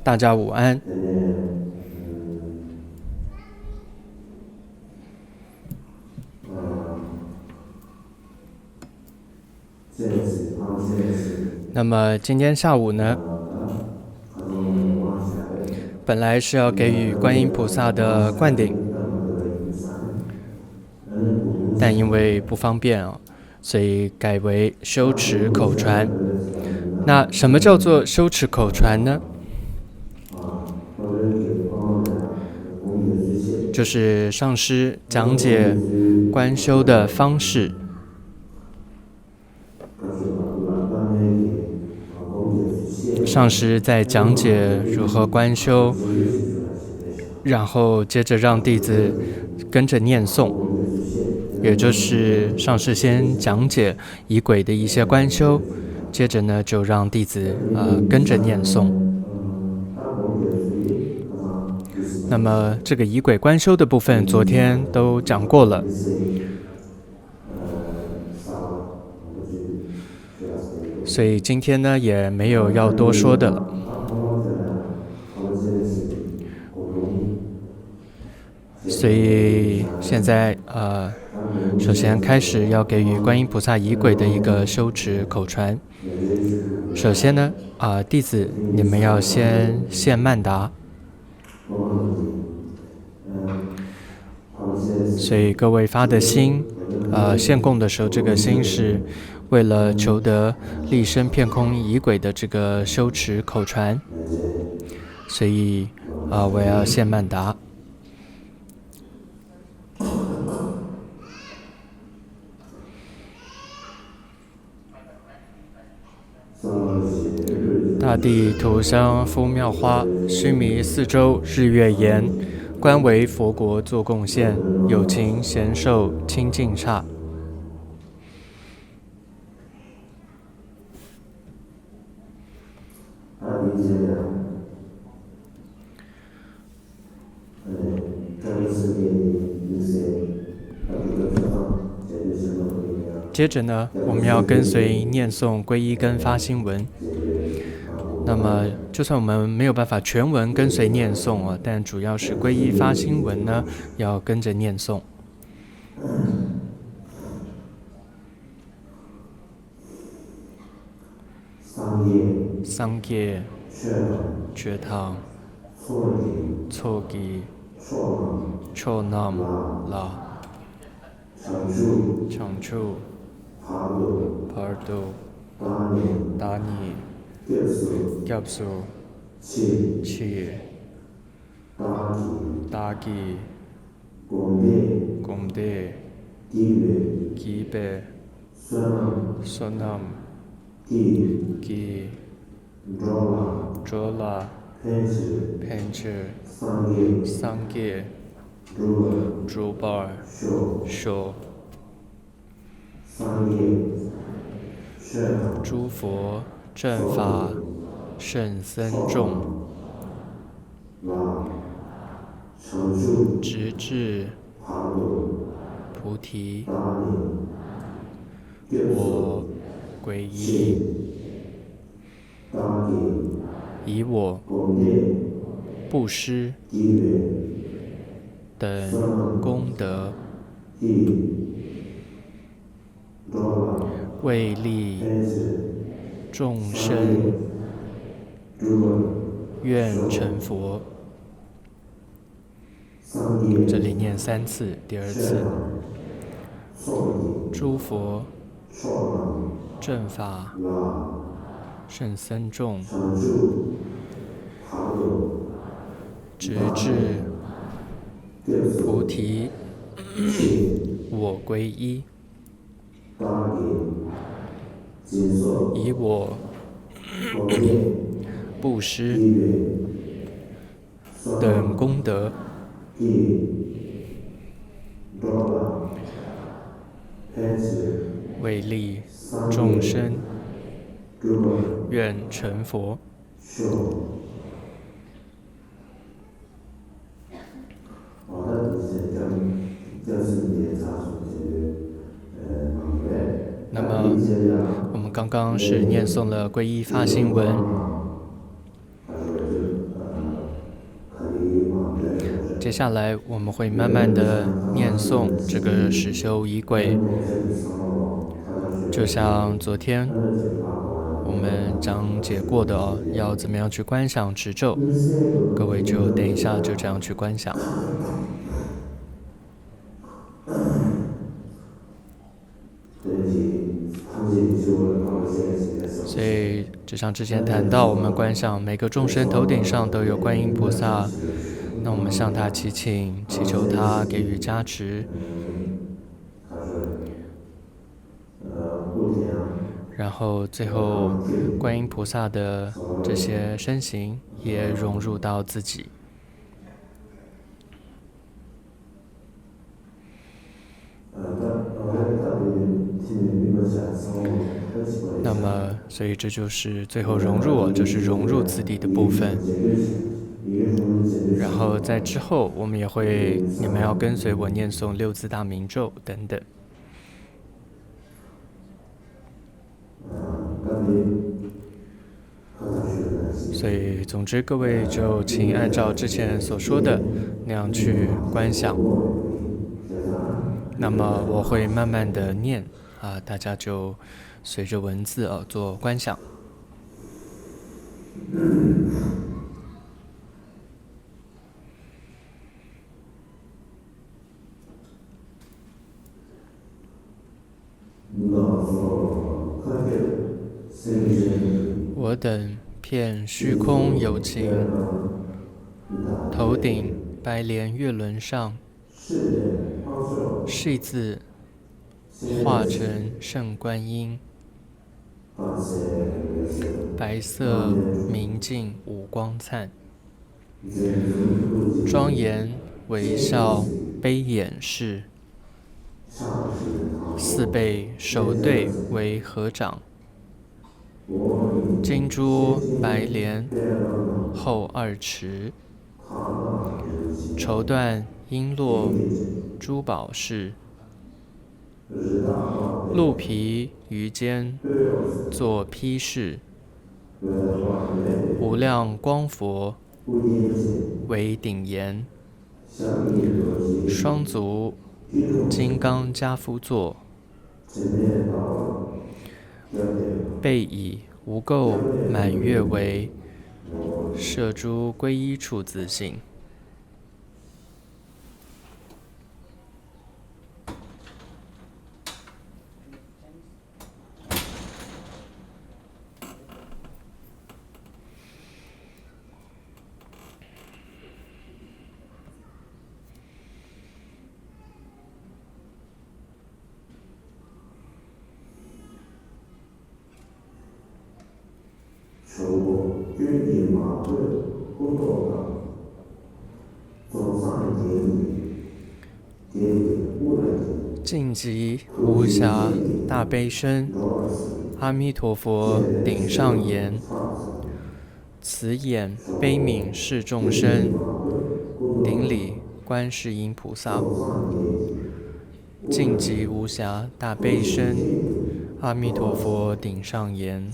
大家午安。那么今天下午呢，本来是要给予观音菩萨的灌顶，但因为不方便所以改为修持口传。那什么叫做修持口传呢？就是上师讲解观修的方式。上师在讲解如何观修，然后接着让弟子跟着念诵，也就是上师先讲解仪轨的一些观修，接着呢就让弟子跟着念诵。那么这个仪轨观修的部分，昨天都讲过了。所以今天呢也没有要多说的了。所以现在首先开始要给予观音菩萨仪轨的一个修持口传。首先呢弟子你们要先献曼达，所以各位发的心献供的时候，这个心是为了求得立身遍空仪轨的这个修持口传，所以我要献曼达。大地土香敷妙花，须弥四周日月炎，观为佛国做贡献，有情贤寿清净刹。接着呢，我们要跟随念诵皈依跟发心文。那么就算我们没有办法全文跟随念诵但主要是皈依发心文呢，要跟着念诵。桑叶、觉堂、错吉、错nam、拉、长处、pardo、达尼、gyapsu、七、达吉、贡德、基贝、sonam、基、drola、pencher、桑叶、drubar、show。诸佛正法圣僧众，直至菩提，我皈依，以我布施等功德，为利众生，愿成佛。这里念3次，第2次。诸佛正法圣僧众，直至菩提，我皈依，以我布施等功德，为利众生，愿成佛。那么么我们刚刚是念诵了皈依发心文，接下来我们会慢慢的念诵这个实修仪轨，就像昨天我们讲解过的要怎么样去观想持咒，各位就等一下就这样去观想。所以就像之前谈到，我们观想每个众生头顶上都有观音菩萨，那我们向他祈请，祈求他给予加持，然后最后观音菩萨的这些身形也融入到自己。那么，所以这就是最后融入，就是融入此地的部分。然后在之后，我们也会，你们要跟随我念诵六字大明咒等等。所以，总之各位就请按照之前所说的那样去观想。那么我会慢慢的念大家就随着文字做观想。我等遍虚空有情，头顶白莲月轮上，是字化成圣观音，白色明净五光灿，庄严微笑悲眼视，四背手对为合掌，金珠白莲后二池，绸缎璎珞珠宝饰，鹿皮于肩作披饰，无量光佛为顶檐，双足金刚跏趺坐，背以无垢满月为，摄诸皈依处自性。净极无暇大悲身，阿弥陀佛顶上言，慈眼悲悯视众生，顶礼观世音菩萨。净极无暇大悲身，阿弥陀佛顶上言，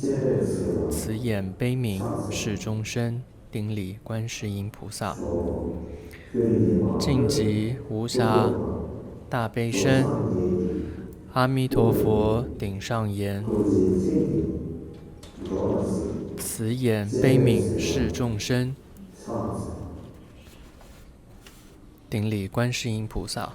慈眼悲悯视众生，顶礼观世音菩萨。净极无暇大悲身，阿弥陀佛顶上言，慈眼悲悯视众生，顶礼观世音菩萨。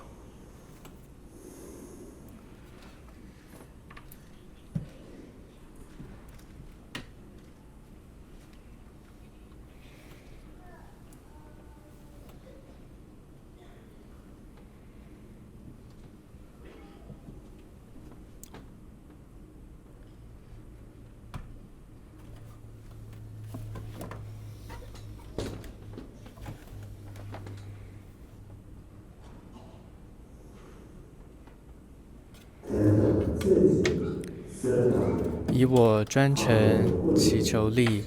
以我专诚祈求力，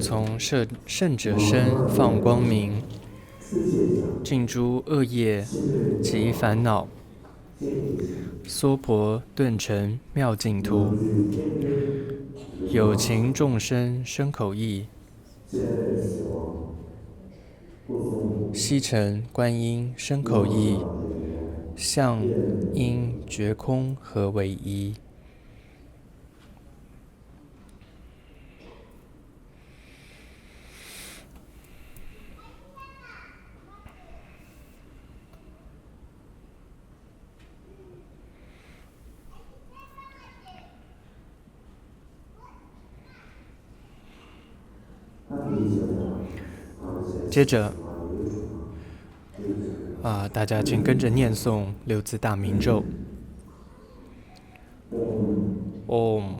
从圣者身放光明，尽诸恶业及烦恼，娑婆顿成妙净土，有情众生身口意，悉成观音身口意，相应觉空合为一。接着，大家请跟着念诵六字大明咒：Om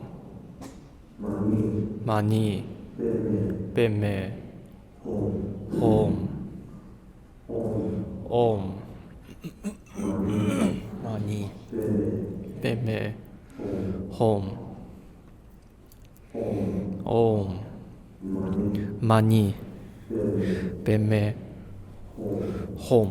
Mani Padme Hum Om Mani Padme Hum Om Mani Padme Hum。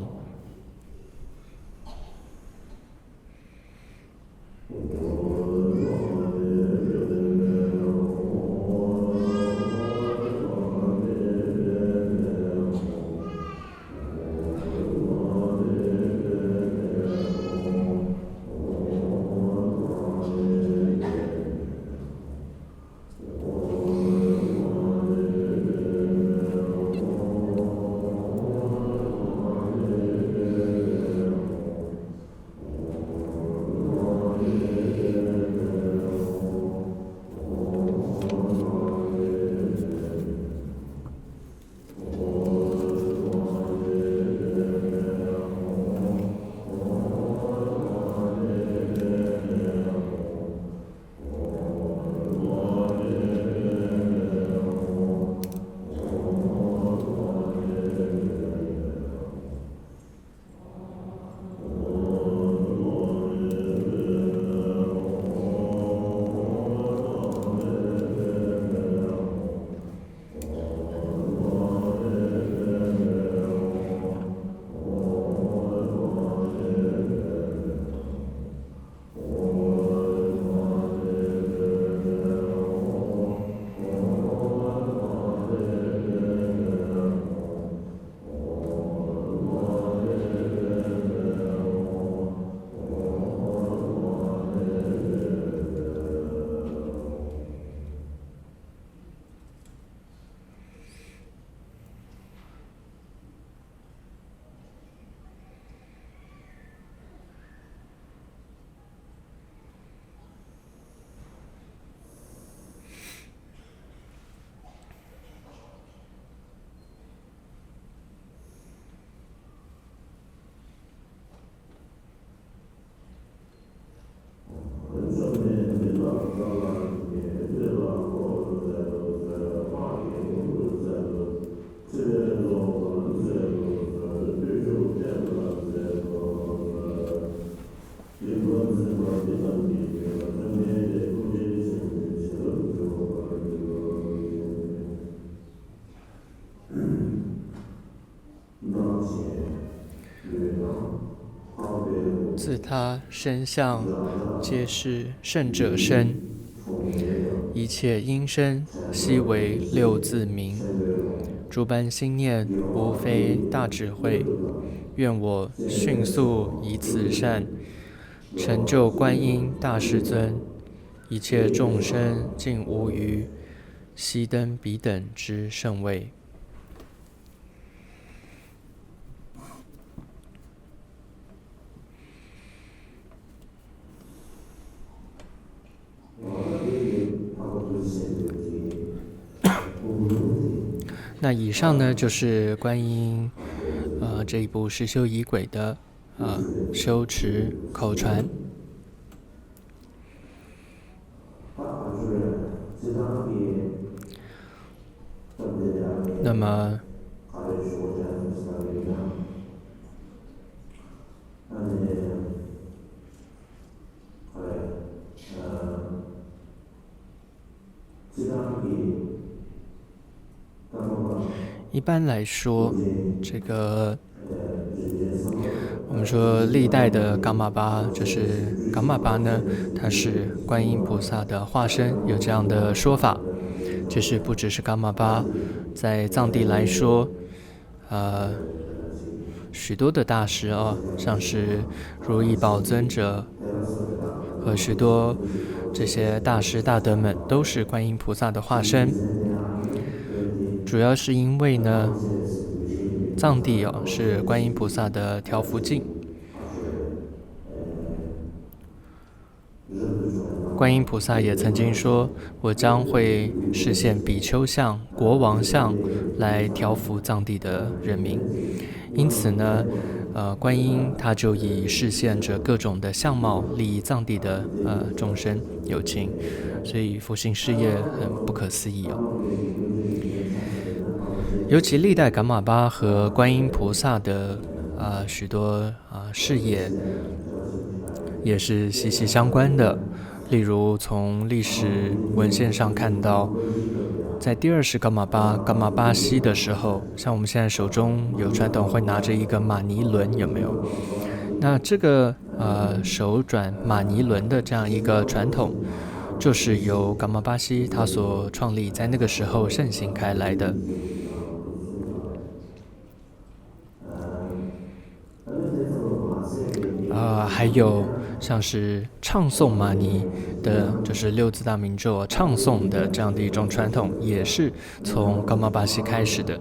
自他身相，皆是圣者身。一切音声，悉为六字名。诸般心念，无非大智慧。愿我迅速以此善，成就观音大士尊。一切众生尽无余，悉登彼等之圣位。那以上呢，就是观音这一部实修仪轨的修持口传。那么一般来说，这个我我们说历代的噶玛巴，就是噶玛巴呢，它是观音菩萨的化身，有这样的说法。其实不只是噶玛巴，在藏地来说，许多的大师像是如意宝尊者和许多这些大师大德们，都是观音菩萨的化身。主要是因为呢，藏地是观音菩萨的调伏境。观音菩萨也曾经说，我将会实现比丘相、国王相来调伏藏地的人民。因此呢，观音他就以示现着各种的相貌利益藏地的众生有情，所以佛性事业很不可思议尤其历代噶玛巴和观音菩萨的许多事业也是息息相关的。例如从历史文献上看到，在第二世噶玛巴西的时候，像我们现在手中有传统会拿着一个马尼轮，有没有？那这个手转马尼轮的这样一个传统，就是由噶玛巴西他所创立，在那个时候盛行开来的。还有像是唱诵玛尼的，就是六字大明咒唱诵的这样的一种传统，也是从噶玛巴西开始的。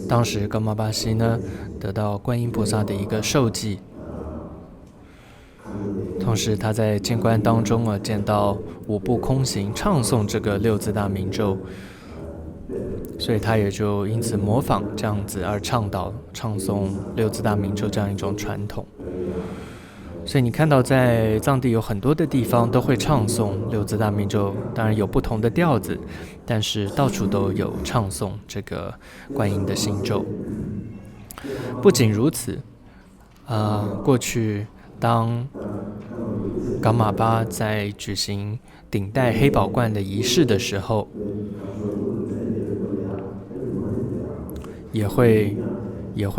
当时噶玛巴西呢，得到观音菩萨的一个授记，同时他在静观当中见到五部空行唱诵这个六字大明咒，所以他也就因此模仿这样子而倡导唱诵六字大明咒这样一种传统。所以你看到在藏地有很多的地方都会唱诵六字大明咒，当然有不同的调子，但是到处都有唱诵这个观音的心咒。不仅如此，过去当噶玛巴在举行顶戴黑宝冠的仪式的时候，也会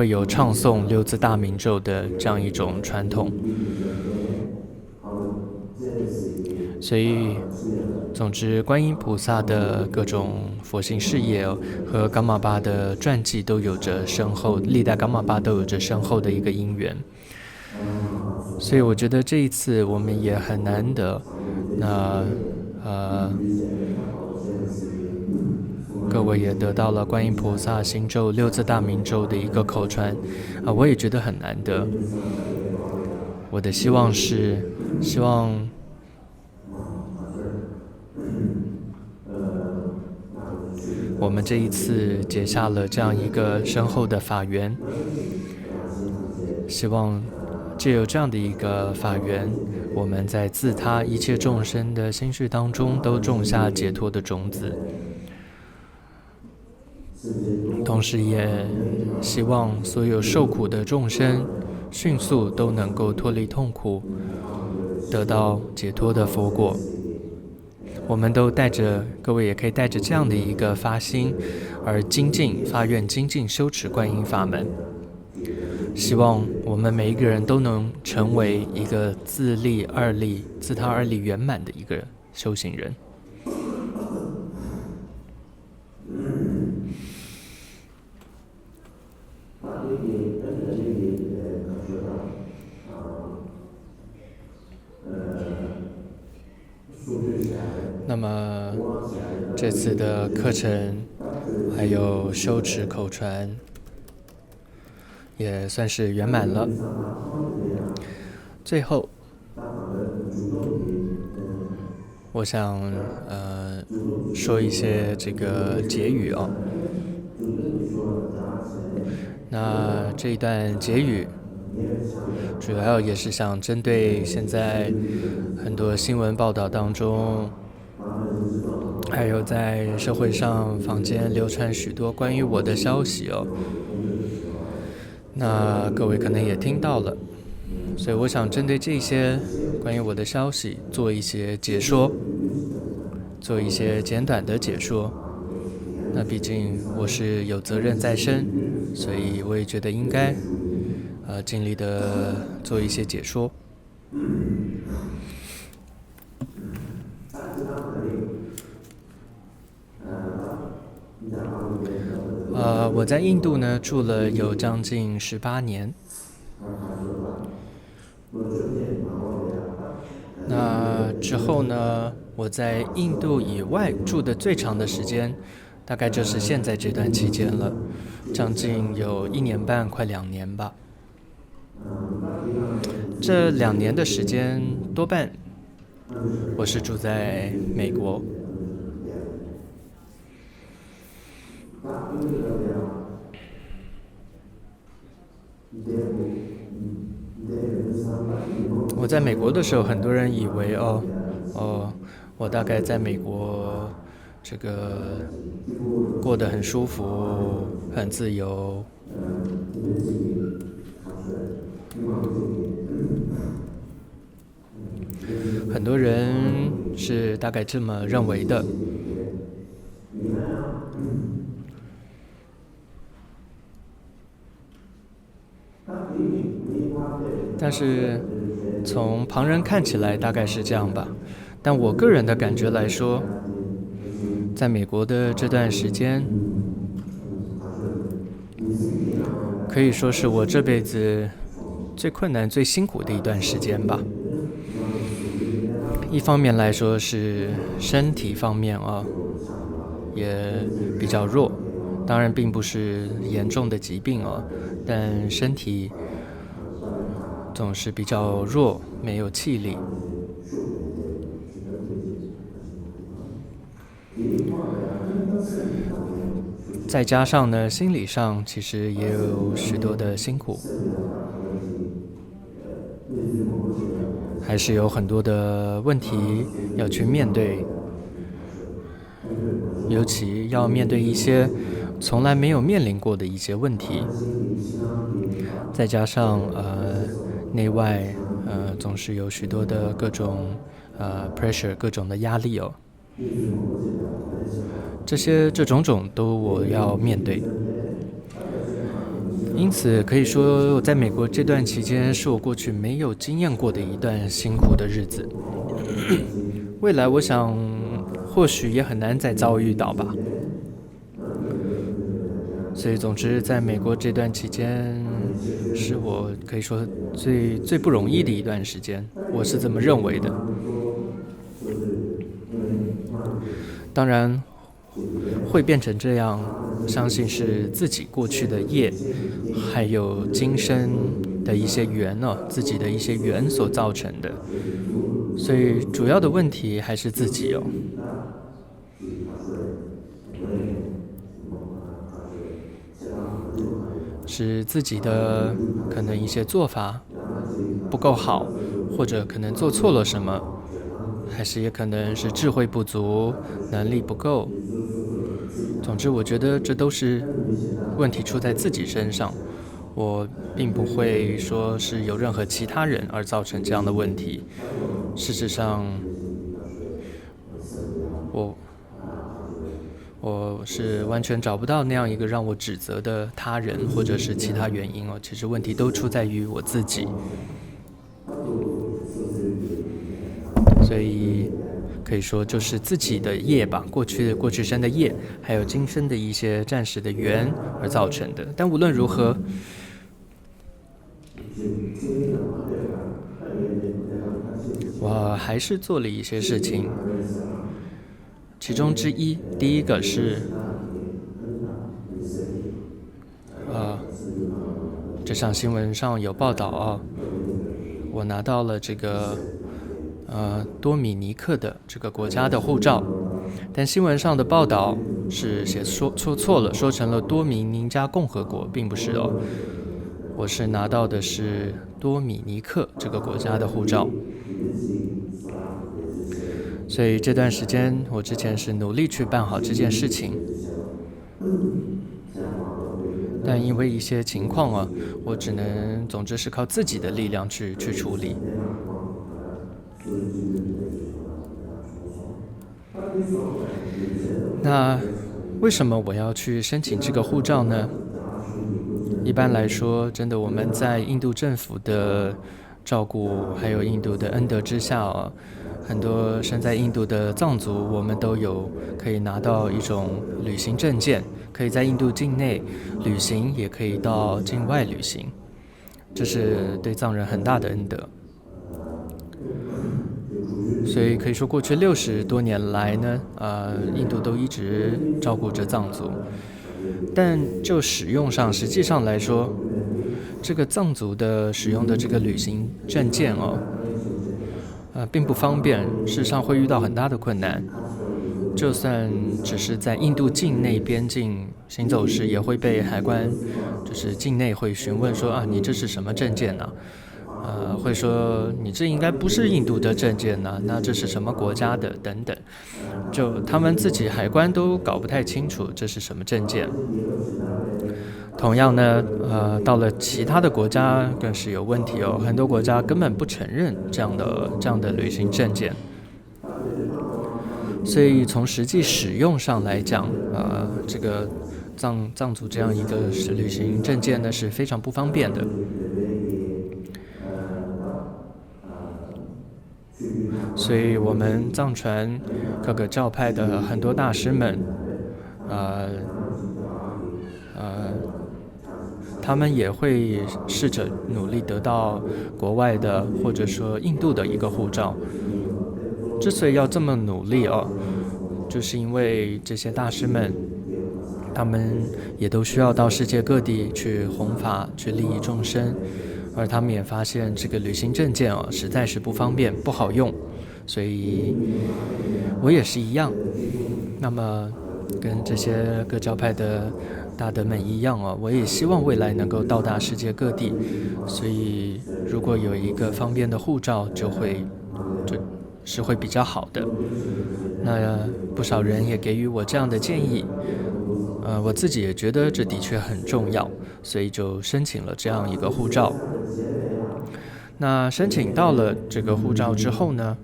有唱诵六字大明咒的这样一种传统。所以总之观音菩萨的各种佛性事业和噶玛巴的传记都有着深厚，历代噶玛巴都有着深厚的一个因缘。所以我觉得这一次我们也很难得，各位也得到了观音菩萨心咒六字大明咒的一个口传，我也觉得很难得。我的希望是，希望我们这一次结下了这样一个深厚的法缘，希望藉由这样的一个法缘，我们在自他一切众生的心绪当中都种下解脱的种子，同时也希望所有受苦的众生迅速都能够脱离痛苦，得到解脱的佛果。我们都各位也可以带着这样的一个发心而发愿精进修持观音法门，希望我们每一个人都能成为一个自他二力圆满的一个修行人。那么这次的课程还有修持口传也算是圆满了。最后我想说一些这个结语那这一段结语主要也是想针对现在很多新闻报道当中，还有在社会上坊间流传许多关于我的消息那各位可能也听到了，所以我想针对这些关于我的消息做一些解说，做一些简短的解说。那毕竟我是有责任在身，所以我也觉得应该尽力的做一些解说。我在印度呢住了有将近18年。那之后呢，我在印度以外住的最长的时间，大概就是现在这段期间了，将近有1年半，快2年吧。这2年的时间多半我是住在美国。我在美国的时候，很多人以为我大概在美国这个过得很舒服，很自由。很多人是大概这么认为的。但是从旁人看起来大概是这样吧，但我个人的感觉来说，在美国的这段时间，可以说是我这辈子最困难、最辛苦的一段时间吧。一方面来说是身体方面也比较弱，当然并不是严重的疾病但身体总是比较弱，没有气力。再加上呢，心理上其实也有许多的辛苦，还是有很多的问题要去面对，尤其要面对一些从来没有面临过的一些问题，再加上内外总是有许多的各种pressure， 各种的压力这种种都我要面对。因此可以说，我在美国这段期间是我过去没有经验过的一段辛苦的日子。未来我想或许也很难再遭遇到吧。所以总之在美国这段期间是我可以说最不容易的一段时间，我是这么认为的。当然会变成这样，相信是自己过去的业还有今生的一些缘自己的一些缘所造成的，所以主要的问题还是自己是自己的可能一些做法不够好，或者可能做错了什么，还是也可能是智慧不足，能力不够。总之我觉得这都是问题出在自己身上，我并不会说是有任何其他人而造成这样的问题。事实上我是完全找不到那样一个让我指责的他人或者是其他原因其实问题都出在于我自己。所以可以说就是自己的业吧，过去生的业，还有今生的一些暂时的缘而造成的。但无论如何，我还是做了一些事情，其中之一，第一个是这上新闻上有报道我拿到了这个多米尼克的这个国家的护照，但新闻上的报道是说错了，说成了多米尼加共和国，并不是我是拿到的是多米尼克这个国家的护照。所以这段时间我之前是努力去办好这件事情，但因为一些情况我只能总之是靠自己的力量去处理。那为什么我要去申请这个护照呢？一般来说，真的我们在印度政府的照顾，还有印度的恩德之下很多身在印度的藏族，我们都有可以拿到一种旅行证件，可以在印度境内旅行，也可以到境外旅行，这是对藏人很大的恩德。所以可以说，过去60多年来呢，印度都一直照顾着藏族。但就使用上，实际上来说，这个藏族的使用的这个旅行证件并不方便，事实上会遇到很大的困难。就算只是在印度境内边境行走时，也会被海关就是境内会询问说你这是什么证件呢？会说你这应该不是印度的证件呢，那这是什么国家的等等，就他们自己海关都搞不太清楚这是什么证件。同样呢，到了其他的国家更是有问题很多国家根本不承认这样的旅行证件。所以从实际使用上来讲，这个藏族这样一个旅行证件呢是非常不方便的。所以我们藏传各个教派的很多大师们，他们也会试着努力得到国外的或者说印度的一个护照。之所以要这么努力就是因为这些大师们，他们也都需要到世界各地去弘法，去利益众生，而他们也发现这个旅行证件实在是不方便，不好用。所以我也是一样，那么跟这些各教派的大德们一样我也希望未来能够到达世界各地。所以如果有一个方便的护照，就是会比较好的。那不少人也给予我这样的建议，我自己也觉得这的确很重要，所以就申请了这样一个护照。那申请到了这个护照之后呢，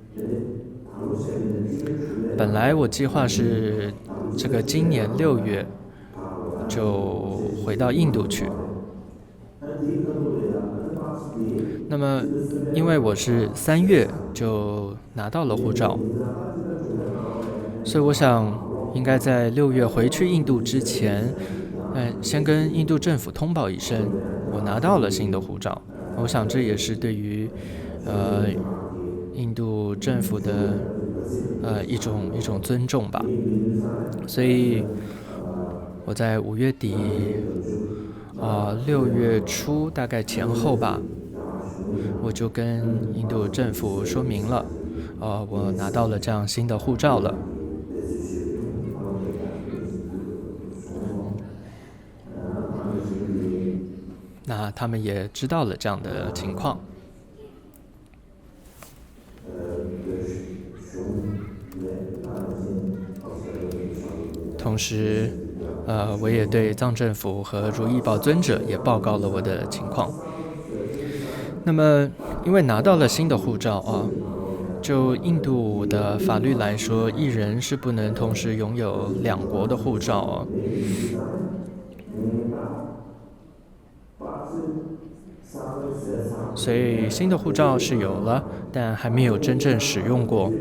本来我计划是这个今年6月就回到印度去。那么因为我是3月就拿到了护照，所以我想应该在6月回去印度之前，先跟印度政府通报一声我拿到了新的护照。我想这也是对于印度政府的一种尊重吧。所以我在5月底6月初大概前后吧，我就跟印度政府说明了我拿到了这样新的护照了。那他们也知道了这样的情况。同时我也对藏政府和如意宝尊者也报告了我的情况。那么因为拿到了新的护照就印度的法律来说，一人是不能同时拥有2国的护照所以新的护照是有了，但还没有真正使用过。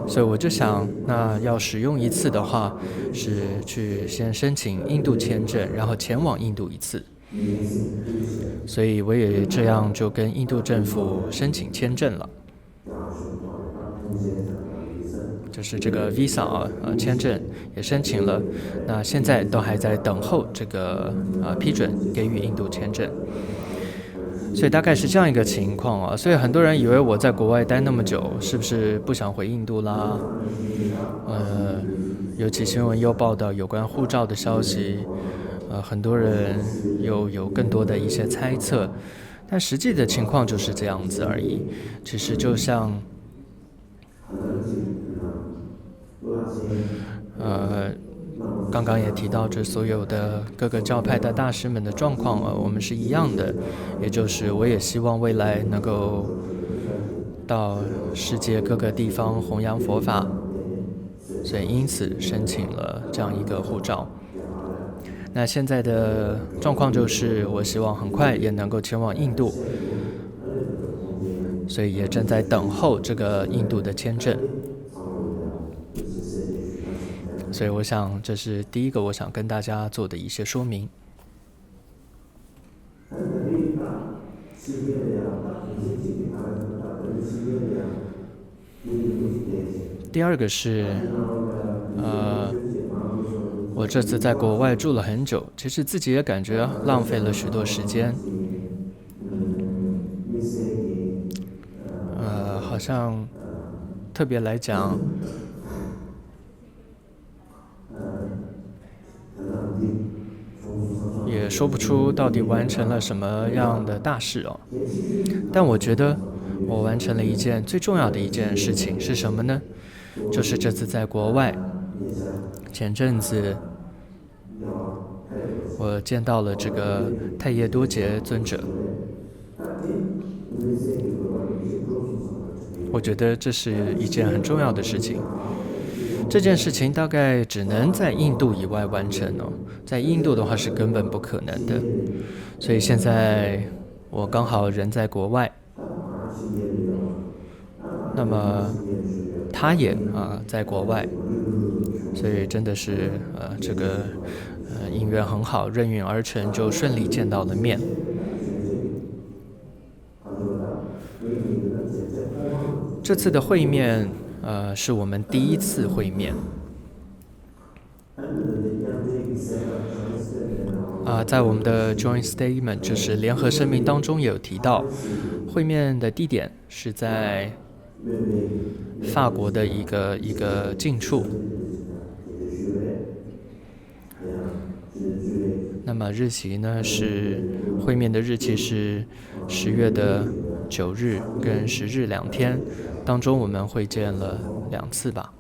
所以我就想，那要使用一次的话，是去先申请印度签证，然后前往印度一次。所以我也这样就跟印度政府申请签证了，就是这个 Visa 签证也申请了，那现在都还在等候这个批准给予印度签证。所以大概是这样一个情况所以很多人以为我在国外待那么久，是不是不想回印度啦？尤其新闻又报道有关护照的消息，很多人又有更多的一些猜测，但实际的情况就是这样子而已。其实就像刚刚也提到，这所有的各个教派的大师们的状况我们是一样的，也就是我也希望未来能够到世界各个地方弘扬佛法，所以因此申请了这样一个护照。那现在的状况就是，我希望很快也能够前往印度，所以也正在等候这个印度的签证。所以我想，这是第一个我想跟大家做的一些说明。第二个是，我这次在国外住了很久，其实自己也感觉浪费了许多时间。好像特别来讲，也说不出到底完成了什么样的大事哦。但我觉得我完成了一件最重要的一件事情是什么呢？就是这次在国外，前阵子我见到了这个太叶多杰尊者。我觉得这是一件很重要的事情。这件事情大概只能在印度以外完成哦，在印度的话是根本不可能的。所以现在我刚好人在国外，那么他也在国外，所以真的是这个因缘很好，任运而成，就顺利见到了面。这次的会面，是我们第一次会面。在我们的 Joint Statement， 就是联合声明当中也有提到，会面的地点是在法国的一个近处。那么日期呢是会面的日期是10月的9日跟10日2天，当中我们会见了2次吧。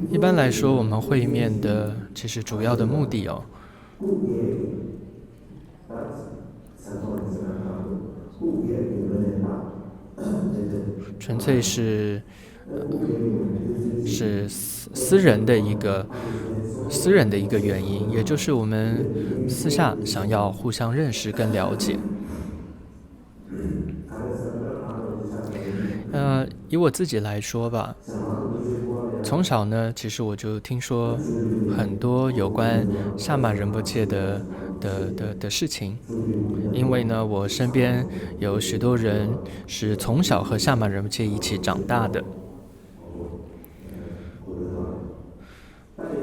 一般来说，我们会面的其实主要的目的纯粹是私人的一个原因，也就是我们私下想要互相认识跟了解。以我自己来说吧，从小呢，其实我就听说很多有关萨玛仁波切的事情，因为呢，我身边有许多人是从小和萨玛仁波切一起长大的，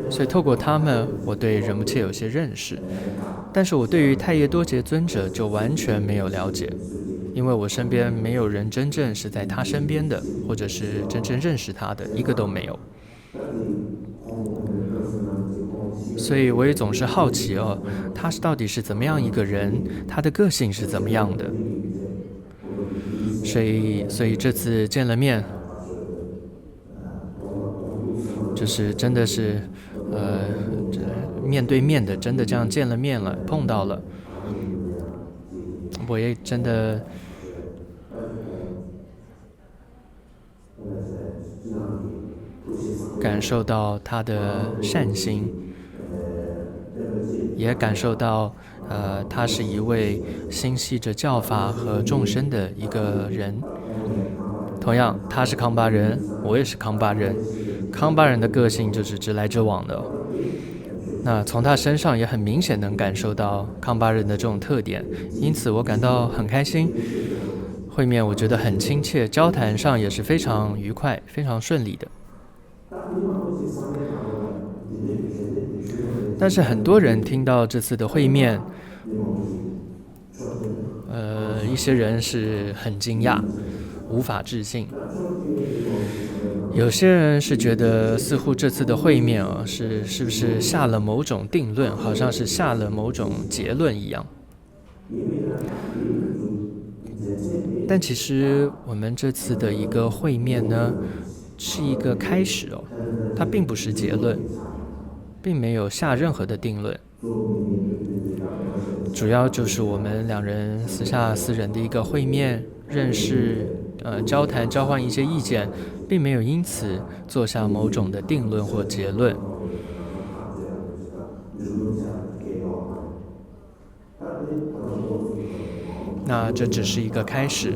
所以透过他们，我对仁波切有些认识，但是我对于太叶多杰尊者就完全没有了解。因为我身边没有人真正是在他身边的，或者是真正认识他的，一个都没有。所以我也总是好奇他到底是怎么样一个人，他的个性是怎么样的。所以这次见了面，就是真的是面对面的，真的这样见了面了，碰到了，我也真的感受到他的善心，也感受到他是一位心系着教法和众生的一个人。同样，他是康巴人，我也是康巴人。康巴人的个性就是直来直往的，那从他身上也很明显能感受到康巴人的这种特点，因此我感到很开心。会面我觉得很亲切，交谈上也是非常愉快、非常顺利的。但是很多人听到这次的会面，一些人是很惊讶，无法置信。有些人是觉得似乎这次的会面是不是下了某种定论，好像是下了某种结论一样。但其实我们这次的一个会面呢，是一个开始它并不是结论，并没有下任何的定论，主要就是我们两人私人的一个会面，认识、交谈、交换一些意见，并没有因此做下某种的定论或结论。那这只是一个开始，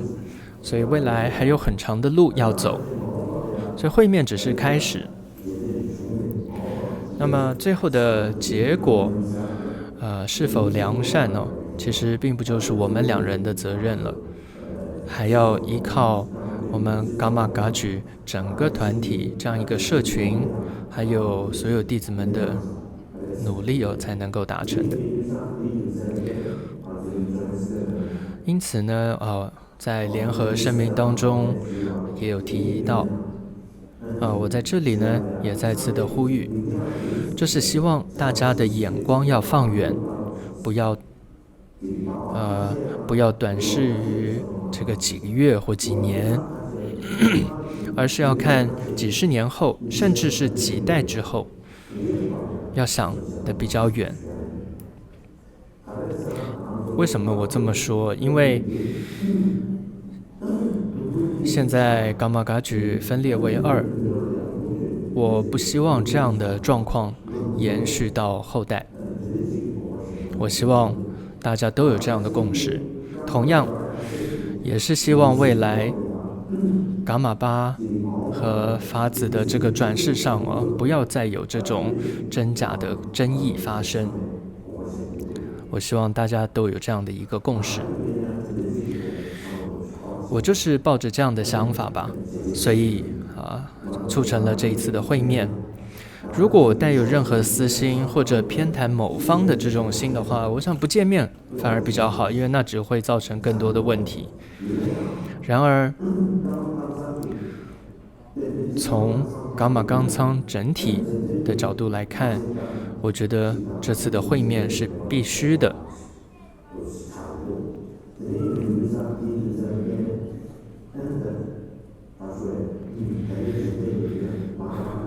所以未来还有很长的路要走，所以会面只是开始。那么最后的结果，是否良善呢？其实并不就是我们两人的责任了，还要依靠我们噶玛噶举整个团体这样一个社群，还有所有弟子们的努力才能够达成的。因此呢，在联合声明当中也有提到，我在这里呢也再次的呼吁，就是希望大家的眼光要放远，不要短视于这个几个月或几年，而是要看几十年后，甚至是几代之后，要想得比较远。为什么我这么说？因为现在噶玛噶举分裂为2，我不希望这样的状况延续到后代。我希望大家都有这样的共识，同样也是希望未来噶玛巴和法子的这个转世上不要再有这种真假的争议发生。我希望大家都有这样的一个共识。我就是抱着这样的想法吧，所以促成了这一次的会面。如果我带有任何私心或者偏袒某方的这种心的话，我想不见面反而比较好，因为那只会造成更多的问题。然而从噶玛冈仓整体的角度来看，我觉得这次的会面是必须的。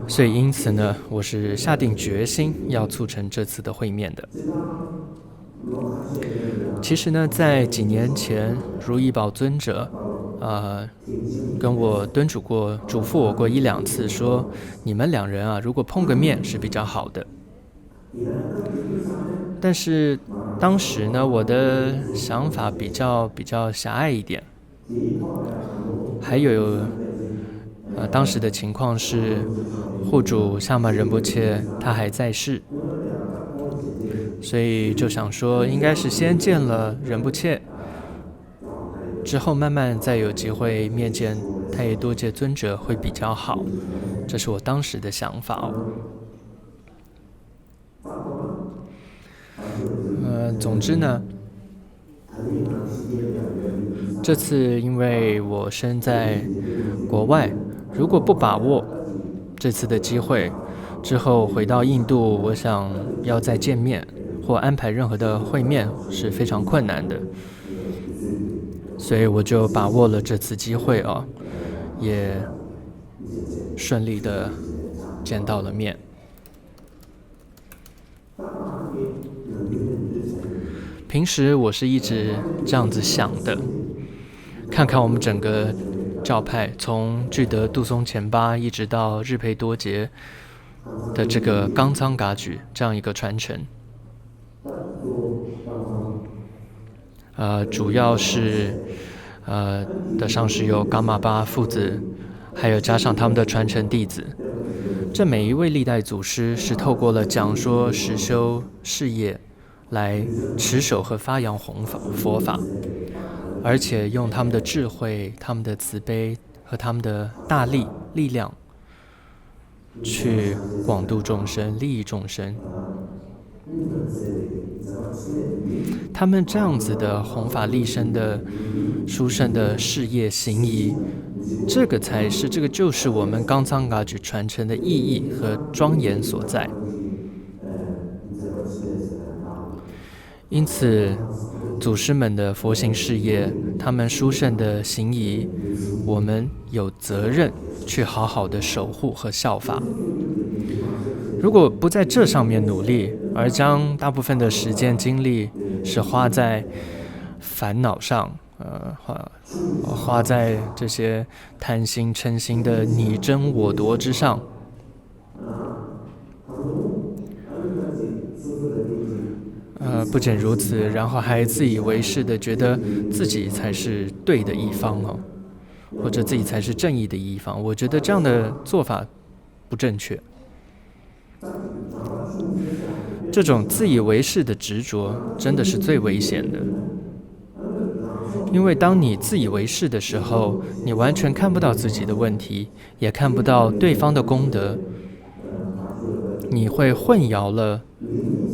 所以因此呢，我是下定决心要促成这次的会面的。其实呢，在几年前，如意宝尊者跟我敦嘱过、嘱咐我过1、2次，说你们两人如果碰个面是比较好的。但是当时呢，我的想法比较狭隘一点，还有当时的情况是，护主萨玛仁波切他还在世，所以就想说应该是先见了仁波切，之后慢慢再有机会面见太乙多杰尊者会比较好，这是我当时的想法总之呢，这次因为我身在国外，如果不把握这次的机会，之后回到印度，我想要再见面或安排任何的会面是非常困难的，所以我就把握了这次机会也顺利的见到了面。平时我是一直这样子想的，看看我们整个教派从具德杜松前巴一直到日培多杰的这个冈仓噶举这样一个传承，主要是的上师有噶玛巴父子，还有加上他们的传承弟子。这每一位历代祖师是透过了讲说实修事业来持守和发扬佛法，而且用他们的智慧、他们的慈悲和他们的大力量去广度众生、利益众生。他们这样子的弘法利生的殊胜的事业行仪，这个就是我们冈仓噶举传承的意义和庄严所在。因此祖师们的佛行事业，他们殊胜的行仪，我们有责任去好好的守护和效法。如果不在这上面努力，而将大部分的时间精力是花在烦恼上，花在这些贪心嗔心的你争我夺之上。不仅如此，然后还自以为是的觉得自己才是对的一方或者自己才是正义的一方。我觉得这样的做法不正确。这种自以为是的执着真的是最危险的，因为当你自以为是的时候，你完全看不到自己的问题，也看不到对方的功德，你会混淆了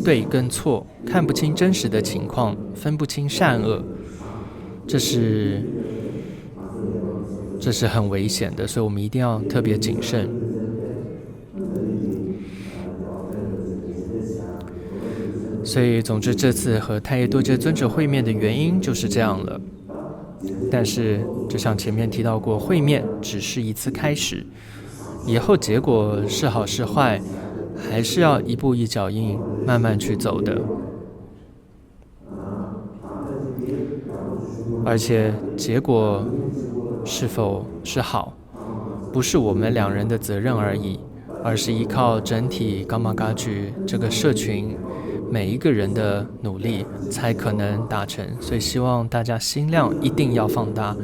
对跟错，看不清真实的情况，分不清善恶，这是很危险的，所以我们一定要特别谨慎。所以总之这次和太乙多杰尊者会面的原因就是这样了。但是就像前面提到过，会面只是一次开始，以后结果是好是坏，还是要一步一脚印慢慢去走的。而且结果是否是好，不是我们两人的责任而已，而是依靠整体噶玛噶举这个社群每一个人的努力才可能达成。所以希望大家心量一定要放大，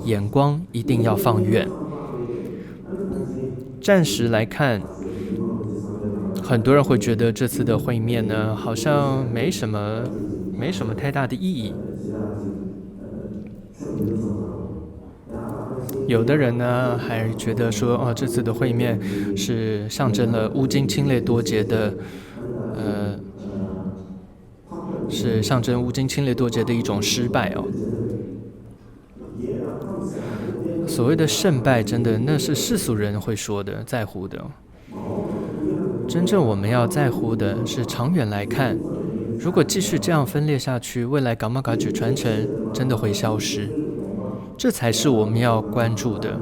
眼光一定要放远。暂时来看，很多人会觉得这次的会面呢，好像没什么太大的意义。有的人呢还觉得说，这次的会面是象征了乌金清烈多杰的是象征乌金清烈多杰的一种失败所谓的胜败，真的那是世俗人会说的，在乎的。真正我们要在乎的是长远来看，如果继续这样分裂下去，未来噶玛噶举传承真的会消失，这才是我们要关注的。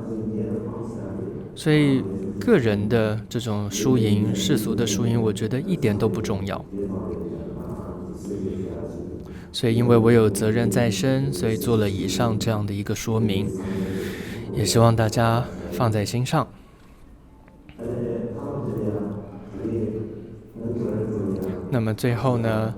所以个人的这种输赢，世俗的输赢，我觉得一点都不重要。所以因为我有责任在身，所以做了以上这样的一个说明，也希望大家放在心上。那么最后呢，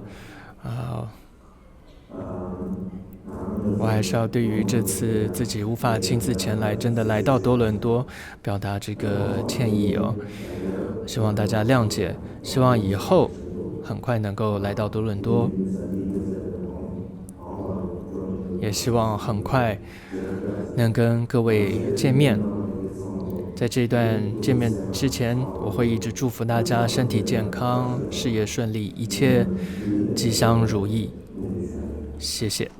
我还是要对于这次自己无法亲自前来，真的来到多伦多，表达这个歉意希望大家谅解，希望以后很快能够来到多伦多，也希望很快能跟各位见面。在这一段见面之前，我会一直祝福大家身体健康，事业顺利，一切吉祥如意。谢谢。